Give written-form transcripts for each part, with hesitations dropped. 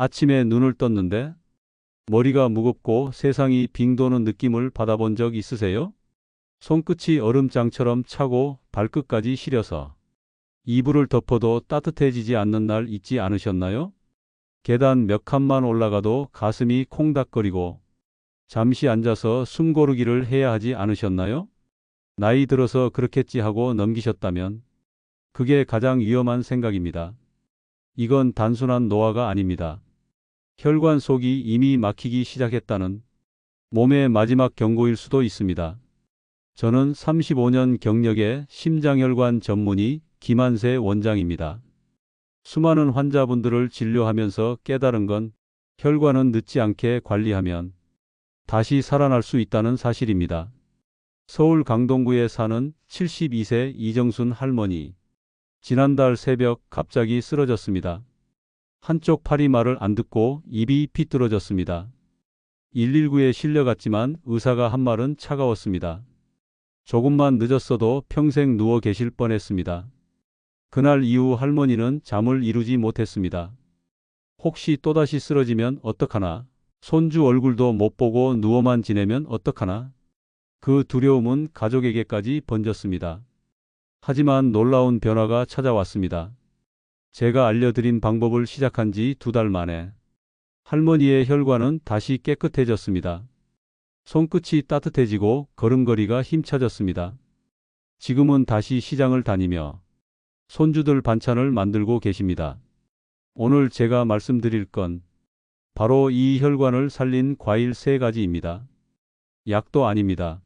아침에 눈을 떴는데 머리가 무겁고 세상이 빙 도는 느낌을 받아본 적 있으세요? 손끝이 얼음장처럼 차고 발끝까지 시려서 이불을 덮어도 따뜻해지지 않는 날 있지 않으셨나요? 계단 몇 칸만 올라가도 가슴이 콩닥거리고 잠시 앉아서 숨 고르기를 해야 하지 않으셨나요? 나이 들어서 그렇겠지 하고 넘기셨다면 그게 가장 위험한 생각입니다. 이건 단순한 노화가 아닙니다. 혈관 속이 이미 막히기 시작했다는 몸의 마지막 경고일 수도 있습니다. 저는 35년 경력의 심장혈관 전문의 김한세 원장입니다. 수많은 환자분들을 진료하면서 깨달은 건 혈관은 늦지 않게 관리하면 다시 살아날 수 있다는 사실입니다. 서울 강동구에 사는 72세 이정순 할머니. 지난달 새벽 갑자기 쓰러졌습니다. 한쪽 팔이 말을 안 듣고 입이 비뚤어졌습니다. 119에 실려갔지만 의사가 한 말은 차가웠습니다. 조금만 늦었어도 평생 누워 계실 뻔했습니다. 그날 이후 할머니는 잠을 이루지 못했습니다. 혹시 또다시 쓰러지면 어떡하나? 손주 얼굴도 못 보고 누워만 지내면 어떡하나? 그 두려움은 가족에게까지 번졌습니다. 하지만 놀라운 변화가 찾아왔습니다. 제가 알려드린 방법을 시작한 지 2달 만에 할머니의 혈관은 다시 깨끗해졌습니다. 손끝이 따뜻해지고 걸음걸이가 힘차졌습니다. 지금은 다시 시장을 다니며 손주들 반찬을 만들고 계십니다. 오늘 제가 말씀드릴 건 바로 이 혈관을 살린 과일 3가지입니다. 약도 아닙니다.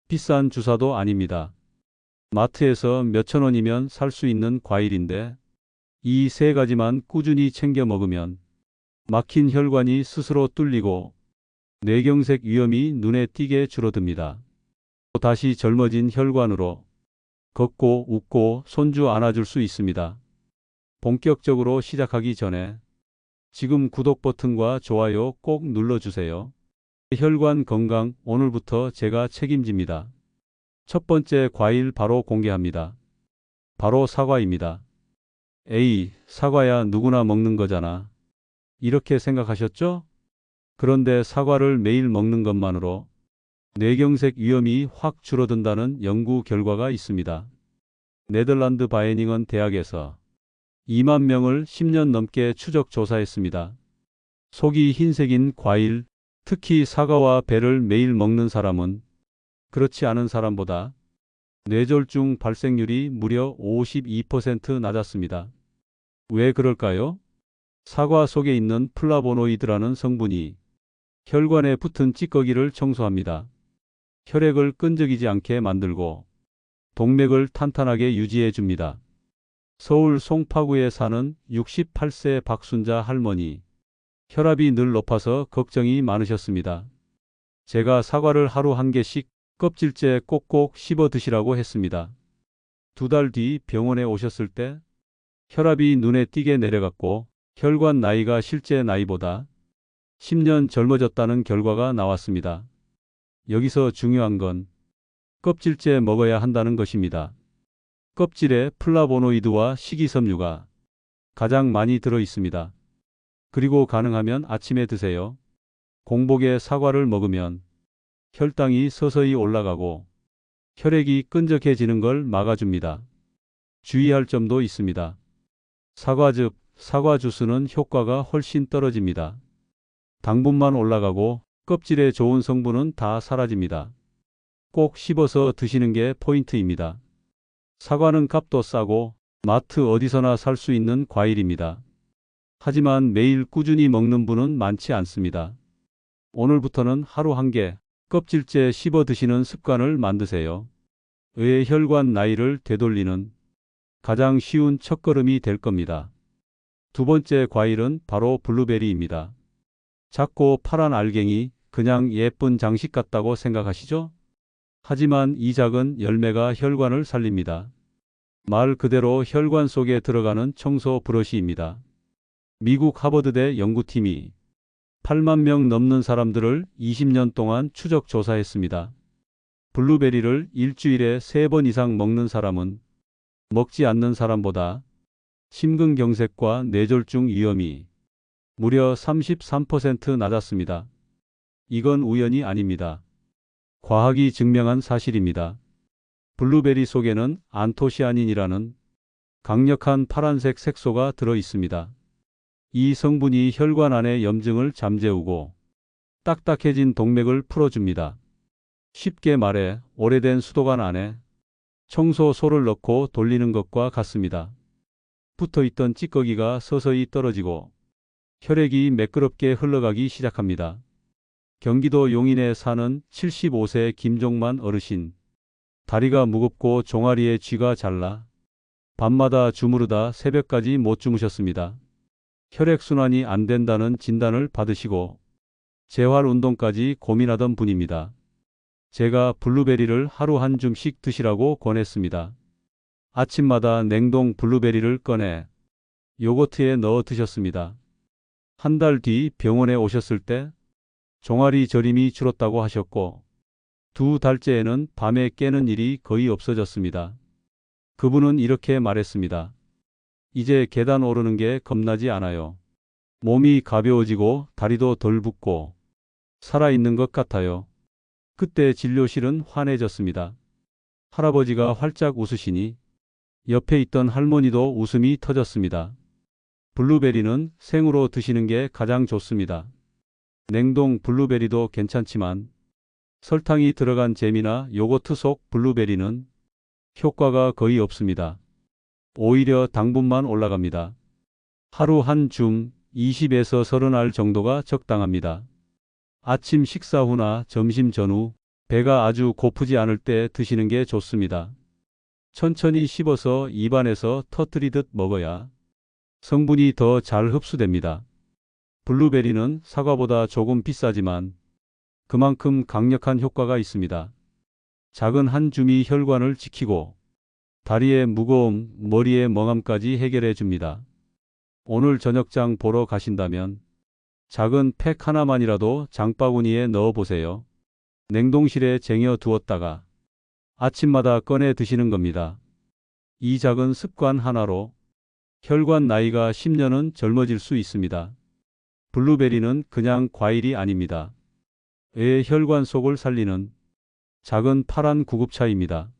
비싼 주사도 아닙니다. 마트에서 몇천 원이면 살 수 있는 과일인데 이 3가지만 꾸준히 챙겨 먹으면 막힌 혈관이 스스로 뚫리고 뇌경색 위험이 눈에 띄게 줄어듭니다. 또 다시 젊어진 혈관으로 걷고 웃고 손주 안아줄 수 있습니다. 본격적으로 시작하기 전에 지금 구독 버튼과 좋아요 꼭 눌러주세요. 혈관 건강 오늘부터 제가 책임집니다. 첫 번째 과일 바로 공개합니다. 바로 사과입니다. 에이, 사과야 누구나 먹는 거잖아. 이렇게 생각하셨죠? 그런데 사과를 매일 먹는 것만으로 뇌경색 위험이 확 줄어든다는 연구 결과가 있습니다. 네덜란드 바이에닝은 대학에서 2만 명을 10년 넘게 추적 조사했습니다. 속이 흰색인 과일, 특히 사과와 배를 매일 먹는 사람은 그렇지 않은 사람보다 뇌졸중 발생률이 무려 52% 낮았습니다. 왜 그럴까요? 사과 속에 있는 플라보노이드라는 성분이 혈관에 붙은 찌꺼기를 청소합니다. 혈액을 끈적이지 않게 만들고 동맥을 탄탄하게 유지해 줍니다. 서울 송파구에 사는 68세 박순자 할머니. 혈압이 늘 높아서 걱정이 많으셨습니다. 제가 사과를 하루 1개씩 껍질째 꼭꼭 씹어 드시라고 했습니다. 2달 뒤 병원에 오셨을 때 혈압이 눈에 띄게 내려갔고 혈관 나이가 실제 나이보다 10년 젊어졌다는 결과가 나왔습니다. 여기서 중요한 건 껍질째 먹어야 한다는 것입니다. 껍질에 플라보노이드와 식이섬유가 가장 많이 들어 있습니다. 그리고 가능하면 아침에 드세요. 공복에 사과를 먹으면 혈당이 서서히 올라가고 혈액이 끈적해지는 걸 막아줍니다. 주의할 점도 있습니다. 사과즙, 사과 주스는 효과가 훨씬 떨어집니다. 당분만 올라가고 껍질에 좋은 성분은 다 사라집니다. 꼭 씹어서 드시는 게 포인트입니다. 사과는 값도 싸고 마트 어디서나 살 수 있는 과일입니다. 하지만 매일 꾸준히 먹는 분은 많지 않습니다. 오늘부터는 하루 1개 껍질째 씹어 드시는 습관을 만드세요. 의 혈관 나이를 되돌리는 가장 쉬운 첫걸음이 될 겁니다. 2번째 과일은 바로 블루베리입니다. 작고 파란 알갱이, 그냥 예쁜 장식 같다고 생각하시죠? 하지만 이 작은 열매가 혈관을 살립니다. 말 그대로 혈관 속에 들어가는 청소 브러쉬입니다. 미국 하버드대 연구팀이 8만 명 넘는 사람들을 20년 동안 추적 조사했습니다. 블루베리를 일주일에 3번 이상 먹는 사람은 먹지 않는 사람보다 심근경색과 뇌졸중 위험이 무려 33% 낮았습니다. 이건 우연이 아닙니다. 과학이 증명한 사실입니다. 블루베리 속에는 안토시아닌이라는 강력한 파란색 색소가 들어 있습니다. 이 성분이 혈관 안의 염증을 잠재우고 딱딱해진 동맥을 풀어줍니다. 쉽게 말해 오래된 수도관 안에 청소소를 넣고 돌리는 것과 같습니다. 붙어있던 찌꺼기가 서서히 떨어지고 혈액이 매끄럽게 흘러가기 시작합니다. 경기도 용인에 사는 75세 김종만 어르신. 다리가 무겁고 종아리에 쥐가 잘라 밤마다 주무르다 새벽까지 못 주무셨습니다. 혈액순환이 안 된다는 진단을 받으시고 재활운동까지 고민하던 분입니다. 제가 블루베리를 하루 한 줌씩 드시라고 권했습니다. 아침마다 냉동 블루베리를 꺼내 요거트에 넣어 드셨습니다. 한 달 뒤 병원에 오셨을 때 종아리 저림이 줄었다고 하셨고 2달째에는 밤에 깨는 일이 거의 없어졌습니다. 그분은 이렇게 말했습니다. 이제 계단 오르는 게 겁나지 않아요. 몸이 가벼워지고 다리도 덜 붓고 살아있는 것 같아요. 그때 진료실은 환해졌습니다. 할아버지가 활짝 웃으시니 옆에 있던 할머니도 웃음이 터졌습니다. 블루베리는 생으로 드시는 게 가장 좋습니다. 냉동 블루베리도 괜찮지만 설탕이 들어간 잼이나 요거트 속 블루베리는 효과가 거의 없습니다. 오히려 당분만 올라갑니다. 하루 한 줌 20에서 30알 정도가 적당합니다. 아침 식사 후나 점심 전후 배가 아주 고프지 않을 때 드시는 게 좋습니다. 천천히 씹어서 입안에서 터뜨리듯 먹어야 성분이 더 잘 흡수됩니다. 블루베리는 사과보다 조금 비싸지만 그만큼 강력한 효과가 있습니다. 작은 한 줌이 혈관을 지키고 다리의 무거움, 머리의 멍함까지 해결해 줍니다. 오늘 저녁장 보러 가신다면 작은 팩 하나만이라도 장바구니에 넣어 보세요. 냉동실에 쟁여 두었다가 아침마다 꺼내 드시는 겁니다. 이 작은 습관 하나로 혈관 나이가 10년은 젊어질 수 있습니다. 블루베리는 그냥 과일이 아닙니다. 의 혈관 속을 살리는 작은 파란 구급차입니다.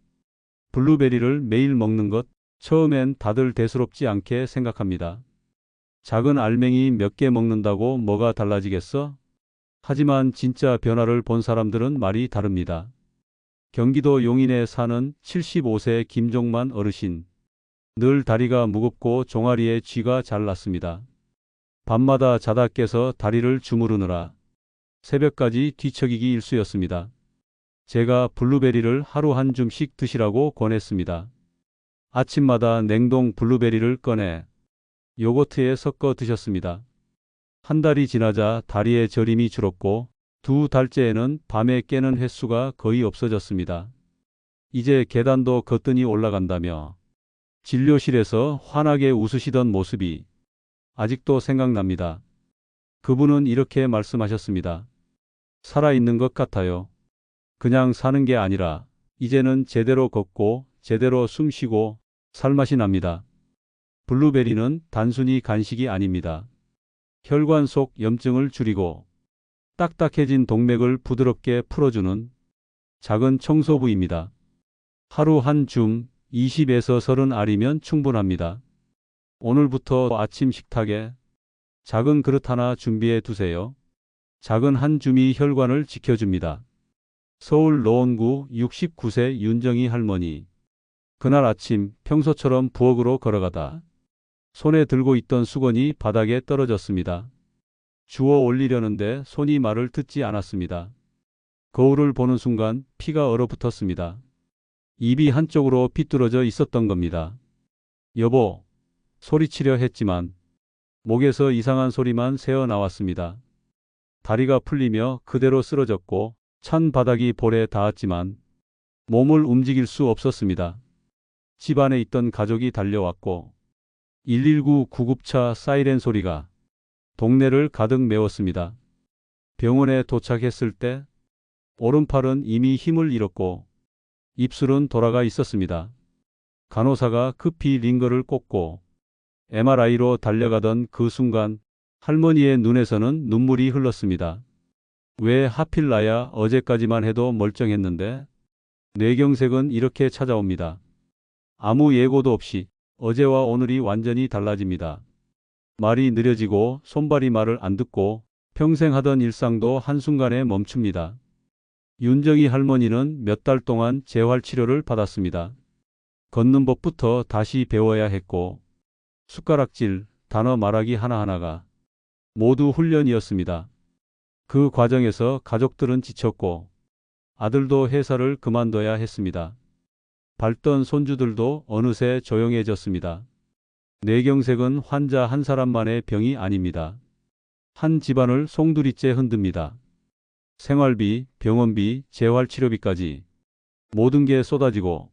블루베리를 매일 먹는 것, 처음엔 다들 대수롭지 않게 생각합니다. 작은 알맹이 몇 개 먹는다고 뭐가 달라지겠어? 하지만 진짜 변화를 본 사람들은 말이 다릅니다. 경기도 용인에 사는 75세 김종만 어르신. 늘 다리가 무겁고 종아리에 쥐가 잘 났습니다. 밤마다 자다 깨서 다리를 주무르느라 새벽까지 뒤척이기 일쑤였습니다. 제가 블루베리를 하루 한 줌씩 드시라고 권했습니다. 아침마다 냉동 블루베리를 꺼내 요거트에 섞어 드셨습니다. 한 달이 지나자 다리의 저림이 줄었고 2달째에는 밤에 깨는 횟수가 거의 없어졌습니다. 이제 계단도 거뜬히 올라간다며 진료실에서 환하게 웃으시던 모습이 아직도 생각납니다. 그분은 이렇게 말씀하셨습니다. 살아있는 것 같아요. 그냥 사는 게 아니라 이제는 제대로 걷고 제대로 숨쉬고 살맛이 납니다. 블루베리는 단순히 간식이 아닙니다. 혈관 속 염증을 줄이고 딱딱해진 동맥을 부드럽게 풀어주는 작은 청소부입니다. 하루 한 줌 20에서 30알이면 충분합니다. 오늘부터 아침 식탁에 작은 그릇 하나 준비해 두세요. 작은 한 줌이 혈관을 지켜줍니다. 서울 노원구 69세 윤정희 할머니. 그날 아침 평소처럼 부엌으로 걸어가다 손에 들고 있던 수건이 바닥에 떨어졌습니다. 주워 올리려는데 손이 말을 듣지 않았습니다. 거울을 보는 순간 피가 얼어붙었습니다. 입이 한쪽으로 비뚤어져 있었던 겁니다. 여보, 소리치려 했지만 목에서 이상한 소리만 새어 나왔습니다. 다리가 풀리며 그대로 쓰러졌고 찬 바닥이 볼에 닿았지만 몸을 움직일 수 없었습니다. 집 안에 있던 가족이 달려왔고 119 구급차 사이렌 소리가 동네를 가득 메웠습니다. 병원에 도착했을 때 오른팔은 이미 힘을 잃었고 입술은 돌아가 있었습니다. 간호사가 급히 링거를 꽂고 MRI로 달려가던 그 순간 할머니의 눈에서는 눈물이 흘렀습니다. 왜 하필 나야? 어제까지만 해도 멀쩡했는데. 뇌경색은 이렇게 찾아옵니다. 아무 예고도 없이 어제와 오늘이 완전히 달라집니다. 말이 느려지고 손발이 말을 안 듣고 평생 하던 일상도 한순간에 멈춥니다. 윤정이 할머니는 몇 달 동안 재활치료를 받았습니다. 걷는 법부터 다시 배워야 했고 숟가락질, 단어 말하기 하나하나가 모두 훈련이었습니다. 그 과정에서 가족들은 지쳤고 아들도 회사를 그만둬야 했습니다. 밟던 손주들도 어느새 조용해졌습니다. 뇌경색은 환자 한 사람만의 병이 아닙니다. 한 집안을 송두리째 흔듭니다. 생활비, 병원비, 재활치료비까지 모든 게 쏟아지고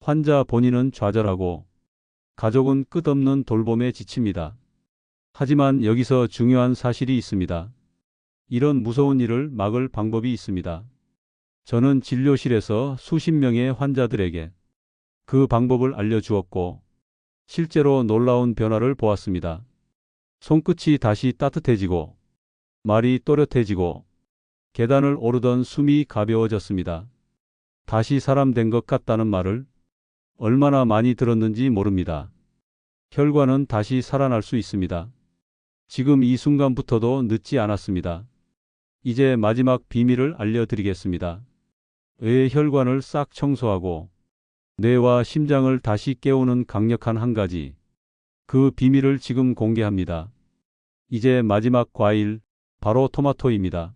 환자 본인은 좌절하고 가족은 끝없는 돌봄에 지칩니다. 하지만 여기서 중요한 사실이 있습니다. 이런 무서운 일을 막을 방법이 있습니다. 저는 진료실에서 수십 명의 환자들에게 그 방법을 알려주었고 실제로 놀라운 변화를 보았습니다. 손끝이 다시 따뜻해지고 말이 또렷해지고 계단을 오르던 숨이 가벼워졌습니다. 다시 사람 된 것 같다는 말을 얼마나 많이 들었는지 모릅니다. 혈관은 다시 살아날 수 있습니다. 지금 이 순간부터도 늦지 않았습니다. 이제 마지막 비밀을 알려드리겠습니다. 뇌의 혈관을 싹 청소하고 뇌와 심장을 다시 깨우는 강력한 한 가지. 그 비밀을 지금 공개합니다. 이제 마지막 과일, 바로 토마토입니다.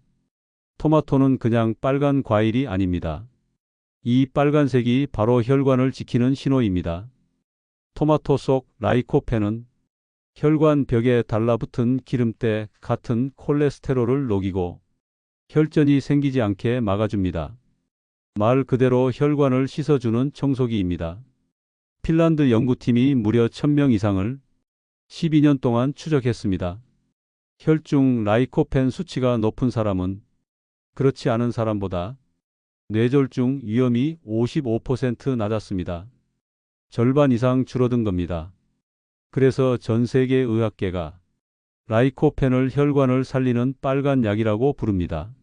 토마토는 그냥 빨간 과일이 아닙니다. 이 빨간색이 바로 혈관을 지키는 신호입니다. 토마토 속 라이코펜은 혈관 벽에 달라붙은 기름때 같은 콜레스테롤을 녹이고 혈전이 생기지 않게 막아줍니다. 말 그대로 혈관을 씻어주는 청소기입니다. 핀란드 연구팀이 무려 1000명 이상을 12년 동안 추적했습니다. 혈중 라이코펜 수치가 높은 사람은 그렇지 않은 사람보다 뇌졸중 위험이 55% 낮았습니다. 절반 이상 줄어든 겁니다. 그래서 전 세계 의학계가 라이코펜을 혈관을 살리는 빨간 약이라고 부릅니다.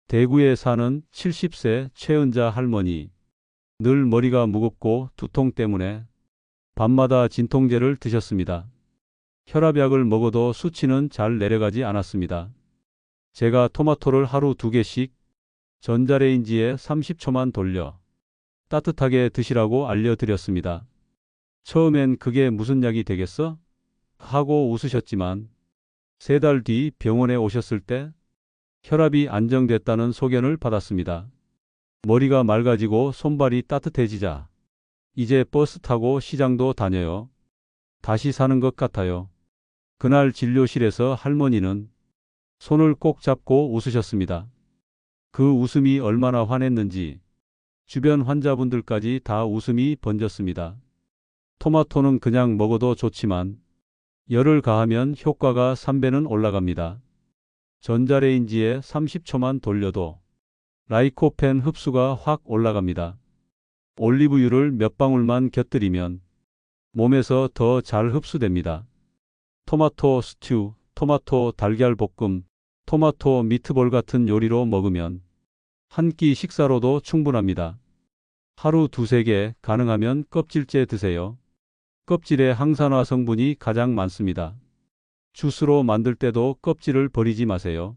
대구에 사는 70세 최은자 할머니. 늘 머리가 무겁고 두통 때문에 밤마다 진통제를 드셨습니다. 혈압약을 먹어도 수치는 잘 내려가지 않았습니다. 제가 토마토를 하루 2개씩 전자레인지에 30초만 돌려 따뜻하게 드시라고 알려드렸습니다. 처음엔 그게 무슨 약이 되겠어? 하고 웃으셨지만 3달 뒤 병원에 오셨을 때 혈압이 안정됐다는 소견을 받았습니다. 머리가 맑아지고 손발이 따뜻해지자 이제 버스 타고 시장도 다녀요. 다시 사는 것 같아요. 그날 진료실에서 할머니는 손을 꼭 잡고 웃으셨습니다. 그 웃음이 얼마나 환했는지 주변 환자분들까지 다 웃음이 번졌습니다. 토마토는 그냥 먹어도 좋지만 열을 가하면 효과가 3배는 올라갑니다. 전자레인지에 30초만 돌려도 라이코펜 흡수가 확 올라갑니다. 올리브유를 몇 방울만 곁들이면 몸에서 더 잘 흡수됩니다. 토마토 스튜, 토마토 달걀 볶음, 토마토 미트볼 같은 요리로 먹으면 한 끼 식사로도 충분합니다. 하루 2~3개, 가능하면 껍질째 드세요. 껍질에 항산화 성분이 가장 많습니다. 주스로 만들 때도 껍질을 버리지 마세요.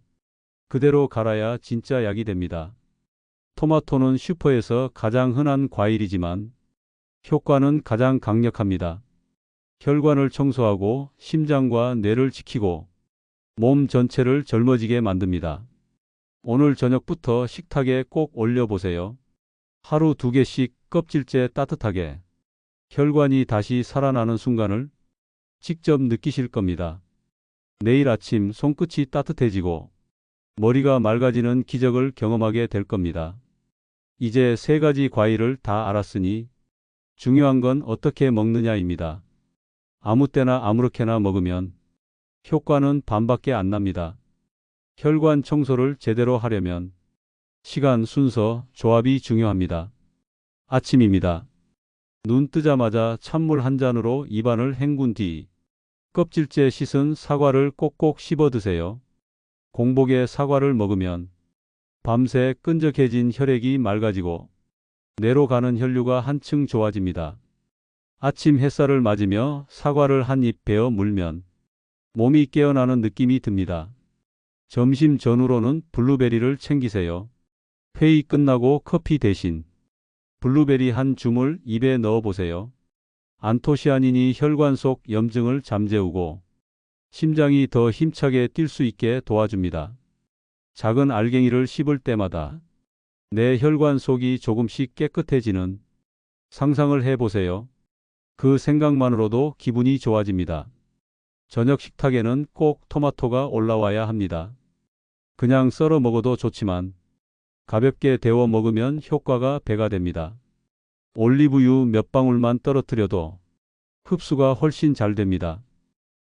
그대로 갈아야 진짜 약이 됩니다. 토마토는 슈퍼에서 가장 흔한 과일이지만 효과는 가장 강력합니다. 혈관을 청소하고 심장과 뇌를 지키고 몸 전체를 젊어지게 만듭니다. 오늘 저녁부터 식탁에 꼭 올려보세요. 하루 2개씩 껍질째 따뜻하게 혈관이 다시 살아나는 순간을 직접 느끼실 겁니다. 내일 아침 손끝이 따뜻해지고 머리가 맑아지는 기적을 경험하게 될 겁니다. 이제 3가지 과일을 다 알았으니 중요한 건 어떻게 먹느냐입니다. 아무 때나 아무렇게나 먹으면 효과는 반밖에 안 납니다. 혈관 청소를 제대로 하려면 시간, 순서, 조합이 중요합니다. 아침입니다. 눈 뜨자마자 찬물 한 잔으로 입안을 헹군 뒤 껍질째 씻은 사과를 꼭꼭 씹어 드세요. 공복에 사과를 먹으면 밤새 끈적해진 혈액이 맑아지고 뇌로 가는 혈류가 한층 좋아집니다. 아침 햇살을 맞으며 사과를 한 입 베어 물면 몸이 깨어나는 느낌이 듭니다. 점심 전후로는 블루베리를 챙기세요. 회의 끝나고 커피 대신 블루베리 한 줌을 입에 넣어 보세요. 안토시아닌이 혈관 속 염증을 잠재우고 심장이 더 힘차게 뛸 수 있게 도와줍니다. 작은 알갱이를 씹을 때마다 내 혈관 속이 조금씩 깨끗해지는 상상을 해보세요. 그 생각만으로도 기분이 좋아집니다. 저녁 식탁에는 꼭 토마토가 올라와야 합니다. 그냥 썰어 먹어도 좋지만 가볍게 데워 먹으면 효과가 배가 됩니다. 올리브유 몇 방울만 떨어뜨려도 흡수가 훨씬 잘 됩니다.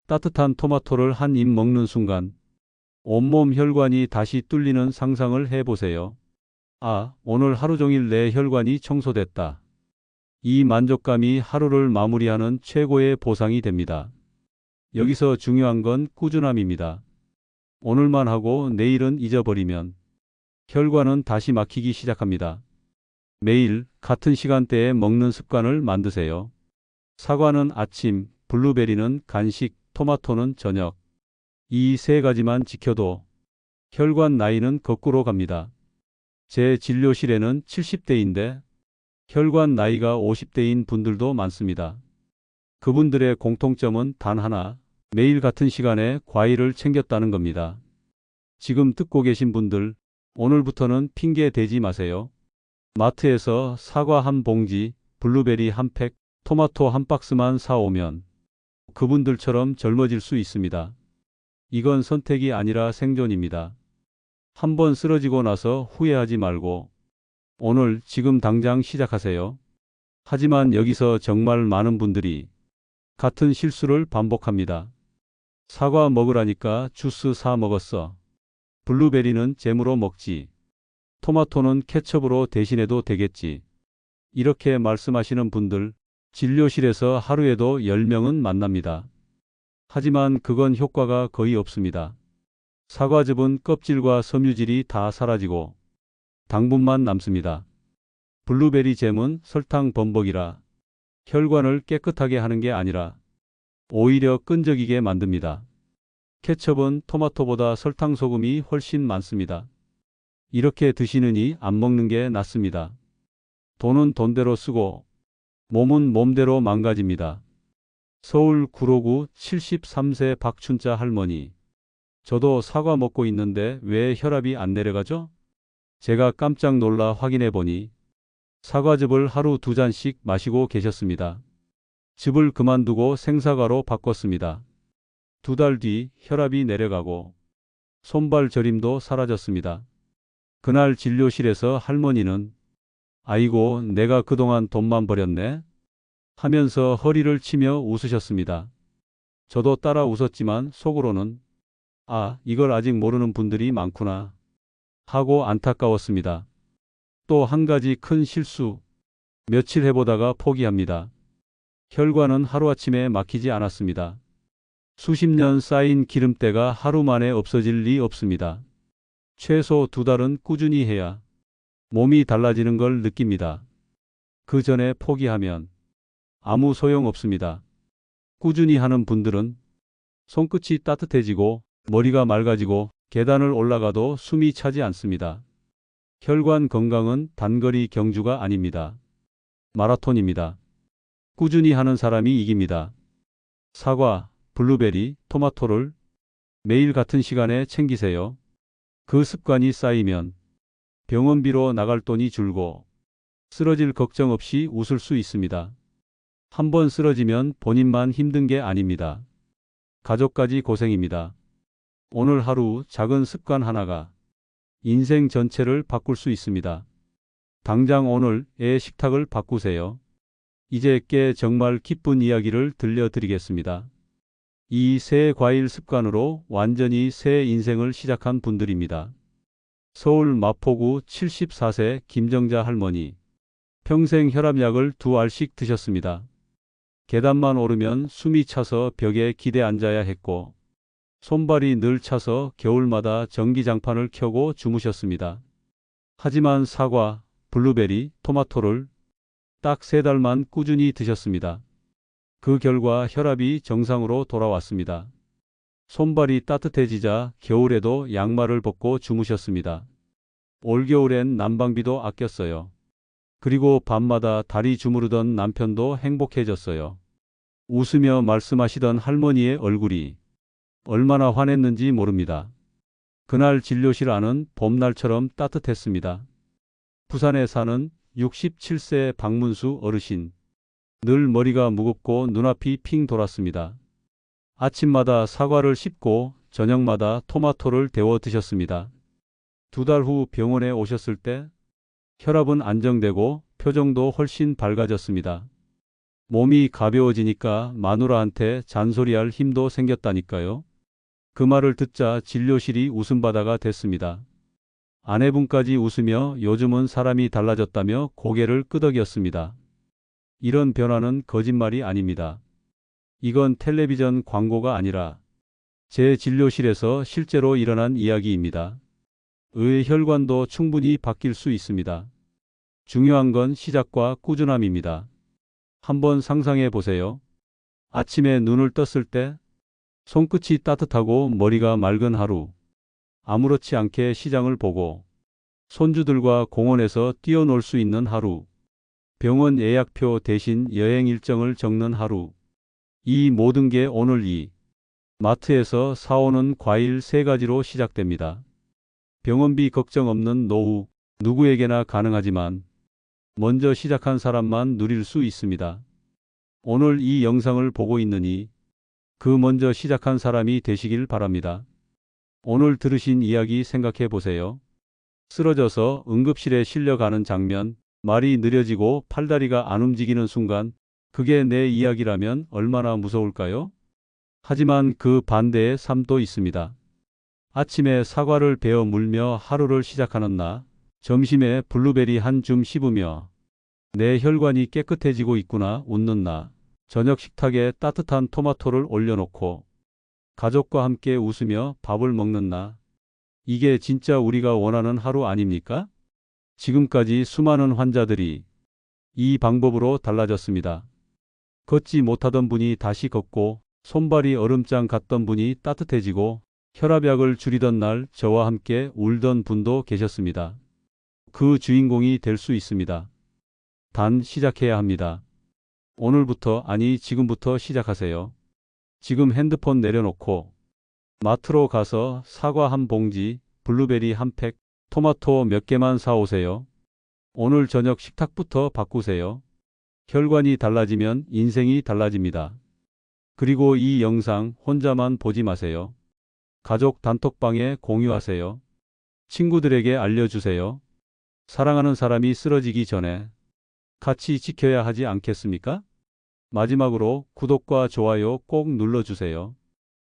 따뜻한 토마토를 한 입 먹는 순간 온몸 혈관이 다시 뚫리는 상상을 해보세요. 아, 오늘 하루 종일 내 혈관이 청소됐다. 이 만족감이 하루를 마무리하는 최고의 보상이 됩니다. 여기서 중요한 건 꾸준함입니다. 오늘만 하고 내일은 잊어버리면 혈관은 다시 막히기 시작합니다. 매일 같은 시간대에 먹는 습관을 만드세요. 사과는 아침, 블루베리는 간식, 토마토는 저녁. 이 세 가지만 지켜도 혈관 나이는 거꾸로 갑니다. 제 진료실에는 70대인데 혈관 나이가 50대인 분들도 많습니다. 그분들의 공통점은 단 하나, 매일 같은 시간에 과일을 챙겼다는 겁니다. 지금 듣고 계신 분들, 오늘부터는 핑계 대지 마세요. 마트에서 사과 한 봉지, 블루베리 한 팩, 토마토 한 박스만 사오면 그분들처럼 젊어질 수 있습니다. 이건 선택이 아니라 생존입니다. 한번 쓰러지고 나서 후회하지 말고 오늘 지금 당장 시작하세요. 하지만 여기서 정말 많은 분들이 같은 실수를 반복합니다. 사과 먹으라니까 주스 사 먹었어. 블루베리는 잼으로 먹지. 토마토는 케첩으로 대신해도 되겠지. 이렇게 말씀하시는 분들 진료실에서 하루에도 10명은 만납니다. 하지만 그건 효과가 거의 없습니다. 사과즙은 껍질과 섬유질이 다 사라지고 당분만 남습니다. 블루베리 잼은 설탕 범벅이라 혈관을 깨끗하게 하는 게 아니라 오히려 끈적이게 만듭니다. 케첩은 토마토보다 설탕 소금이 훨씬 많습니다. 이렇게 드시느니 안 먹는 게 낫습니다. 돈은 돈대로 쓰고 몸은 몸대로 망가집니다. 서울 구로구 73세 박춘자 할머니. 저도 사과 먹고 있는데 왜 혈압이 안 내려가죠? 제가 깜짝 놀라 확인해 보니 사과즙을 하루 2잔씩 마시고 계셨습니다. 즙을 그만두고 생사과로 바꿨습니다. 2달 뒤 혈압이 내려가고 손발 저림도 사라졌습니다. 그날 진료실에서 할머니는 아이고 내가 그동안 돈만 버렸네 하면서 허리를 치며 웃으셨습니다. 저도 따라 웃었지만 속으로는 아, 이걸 아직 모르는 분들이 많구나 하고 안타까웠습니다. 또 한 가지 큰 실수. 며칠 해보다가 포기합니다. 혈관은 하루아침에 막히지 않았습니다. 수십 년 쌓인 기름때가 하루 만에 없어질 리 없습니다. 최소 2달은 꾸준히 해야 몸이 달라지는 걸 느낍니다. 그 전에 포기하면 아무 소용 없습니다. 꾸준히 하는 분들은 손끝이 따뜻해지고 머리가 맑아지고 계단을 올라가도 숨이 차지 않습니다. 혈관 건강은 단거리 경주가 아닙니다. 마라톤입니다. 꾸준히 하는 사람이 이깁니다. 사과, 블루베리, 토마토를 매일 같은 시간에 챙기세요. 그 습관이 쌓이면 병원비로 나갈 돈이 줄고 쓰러질 걱정 없이 웃을 수 있습니다. 한번 쓰러지면 본인만 힘든 게 아닙니다. 가족까지 고생입니다. 오늘 하루 작은 습관 하나가 인생 전체를 바꿀 수 있습니다. 당장 오늘의 식탁을 바꾸세요. 이제 께 정말 기쁜 이야기를 들려드리겠습니다. 이 새 과일 습관으로 완전히 새 인생을 시작한 분들입니다. 서울 마포구 74세 김정자 할머니. 평생 혈압약을 2알씩 드셨습니다. 계단만 오르면 숨이 차서 벽에 기대 앉아야 했고 손발이 늘 차서 겨울마다 전기장판을 켜고 주무셨습니다. 하지만 사과, 블루베리, 토마토를 딱 3달만 꾸준히 드셨습니다. 그 결과 혈압이 정상으로 돌아왔습니다. 손발이 따뜻해지자 겨울에도 양말을 벗고 주무셨습니다. 올겨울엔 난방비도 아꼈어요. 그리고 밤마다 다리 주무르던 남편도 행복해졌어요. 웃으며 말씀하시던 할머니의 얼굴이 얼마나 환했는지 모릅니다. 그날 진료실 안은 봄날처럼 따뜻했습니다. 부산에 사는 67세 박문수 어르신. 늘 머리가 무겁고 눈앞이 핑 돌았습니다. 아침마다 사과를 씹고 저녁마다 토마토를 데워 드셨습니다. 2달 후 병원에 오셨을 때 혈압은 안정되고 표정도 훨씬 밝아졌습니다. 몸이 가벼워지니까 마누라한테 잔소리할 힘도 생겼다니까요. 그 말을 듣자 진료실이 웃음바다가 됐습니다. 아내분까지 웃으며 요즘은 사람이 달라졌다며 고개를 끄덕였습니다. 이런 변화는 거짓말이 아닙니다. 이건 텔레비전 광고가 아니라 제 진료실에서 실제로 일어난 이야기입니다. 의의 혈관도 충분히 바뀔 수 있습니다. 중요한 건 시작과 꾸준함입니다. 한번 상상해 보세요. 아침에 눈을 떴을 때 손끝이 따뜻하고 머리가 맑은 하루. 아무렇지 않게 시장을 보고 손주들과 공원에서 뛰어놀 수 있는 하루. 병원 예약표 대신 여행 일정을 적는 하루. 이 모든 게 오늘 이 마트에서 사오는 과일 3가지로 시작됩니다. 병원비 걱정 없는 노후. 누구에게나 가능하지만 먼저 시작한 사람만 누릴 수 있습니다. 오늘 이 영상을 보고 있느니 그 먼저 시작한 사람이 되시길 바랍니다. 오늘 들으신 이야기 생각해 보세요. 쓰러져서 응급실에 실려가는 장면, 말이 느려지고 팔다리가 안 움직이는 순간, 그게 내 이야기라면 얼마나 무서울까요? 하지만 그 반대의 삶도 있습니다. 아침에 사과를 베어 물며 하루를 시작하는 나, 점심에 블루베리 한 줌 씹으며 내 혈관이 깨끗해지고 있구나 웃는 나, 저녁 식탁에 따뜻한 토마토를 올려놓고 가족과 함께 웃으며 밥을 먹는 나. 이게 진짜 우리가 원하는 하루 아닙니까? 지금까지 수많은 환자들이 이 방법으로 달라졌습니다. 걷지 못하던 분이 다시 걷고 손발이 얼음장 같던 분이 따뜻해지고 혈압약을 줄이던 날 저와 함께 울던 분도 계셨습니다. 그 주인공이 될 수 있습니다. 단 시작해야 합니다. 오늘부터 아니 지금부터 시작하세요. 지금 핸드폰 내려놓고 마트로 가서 사과 한 봉지, 블루베리 한 팩, 토마토 몇 개만 사오세요. 오늘 저녁 식탁부터 바꾸세요. 혈관이 달라지면 인생이 달라집니다. 그리고 이 영상 혼자만 보지 마세요. 가족 단톡방에 공유하세요. 친구들에게 알려주세요. 사랑하는 사람이 쓰러지기 전에 같이 지켜야 하지 않겠습니까? 마지막으로 구독과 좋아요 꼭 눌러주세요.